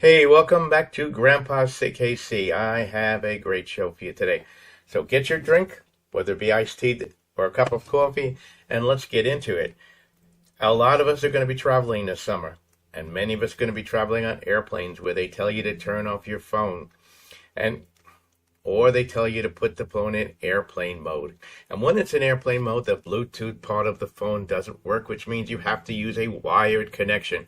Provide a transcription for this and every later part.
Hey, welcome back to Grandpa's KC. I have a great show for you today. So get your drink, whether it be iced tea or a cup of coffee, and let's get into it. A lot of us are going to be traveling this summer, and many of us are going to be traveling on airplanes where they tell you to turn off your phone, or they tell you to put the phone in airplane mode. And when it's in airplane mode, the Bluetooth part of the phone doesn't work, which means you have to use a wired connection.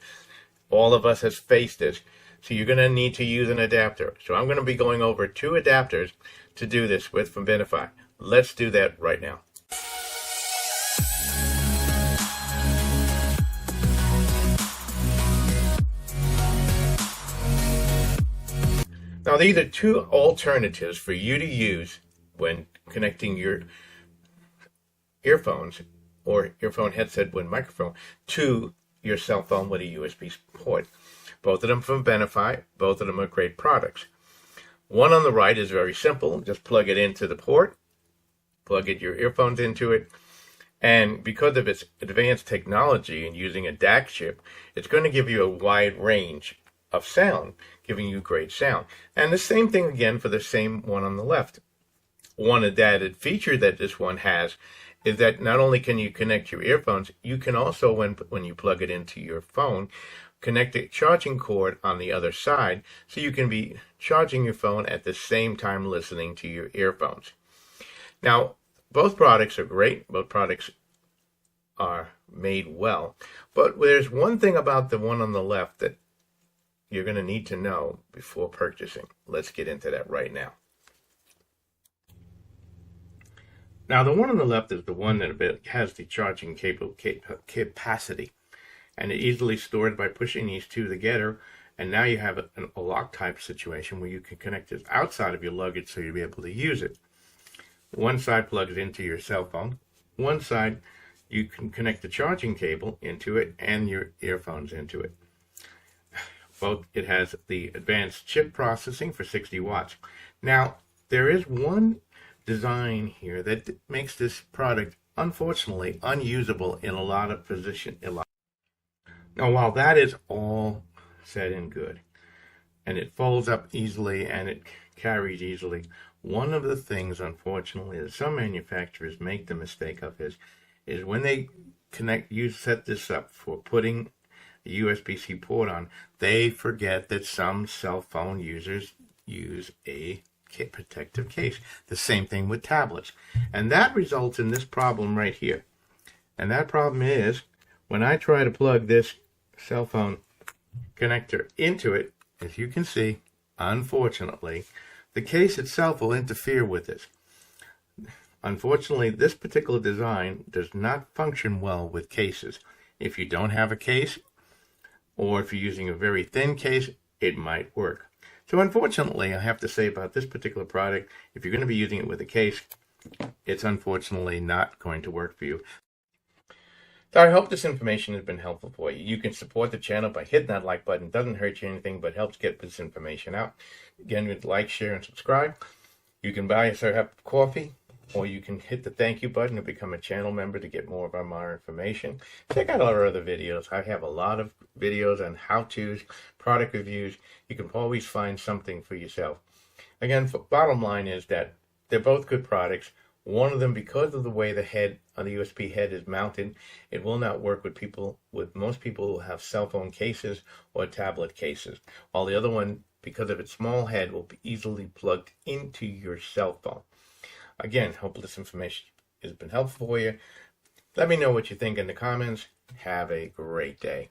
All of us has faced this. So you're going to need to use an adapter. So I'm going to be going over two adapters to do this with from BENFEI. Let's do that right now. Now these are two alternatives for you to use when connecting your earphones or earphone headset with microphone to your cell phone with a USB port. Both of them from BENFEI. Both of them are great products. One on the right is very simple. Just plug it into the port, plug your earphones into it, and because of its advanced technology and using a DAC chip, it's going to give you a wide range of sound, giving you great sound. And the same thing again for the same one on the left. One added feature that this one has is that not only can you connect your earphones, you can also, when you plug it into your phone, connect a charging cord on the other side so you can be charging your phone at the same time listening to your earphones. Now, both products are great. Both products are made well. But there's one thing about the one on the left that you're going to need to know before purchasing. Let's get into that right now. Now, the one on the left is the one that has the charging capacity. And it easily stored by pushing these two together, and now you have a lock type situation where you can connect this outside of your luggage so you'll be able to use it. One side plugs into your cell phone. One side you can connect the charging cable into it and your earphones into it. It has the advanced chip processing for 60 watts. Now, there is one design here that makes this product unfortunately unusable in a lot of positions. Now, while that is all said and good, and it folds up easily and it carries easily, one of the things, unfortunately, that some manufacturers make the mistake of is when they set this up for putting a USB-C port on, they forget that some cell phone users use a protective case. The same thing with tablets. And that results in this problem right here. And that problem is, when I try to plug this cell phone connector into it, as you can see, unfortunately, the case itself will interfere with this. Unfortunately, this particular design does not function well with cases. If you don't have a case, or if you're using a very thin case, it might work. So unfortunately, I have to say about this particular product, if you're going to be using it with a case, it's unfortunately not going to work for you. So I hope this information has been helpful for you. You can support the channel by hitting that like button. It doesn't hurt you anything, but helps get this information out. Again, like, share, and subscribe. You can buy us a cup of coffee, or you can hit the thank you button and become a channel member to get more of our information. Check out our other videos. I have a lot of videos on how-tos, product reviews. You can always find something for yourself. Again, bottom line is that they're both good products. One of them, because of the way the head on the USB head is mounted, it will not work with most people who have cell phone cases or tablet cases. While the other one, because of its small head, will be easily plugged into your cell phone. Again, hope this information has been helpful for you. Let me know what you think in the comments. Have a great day.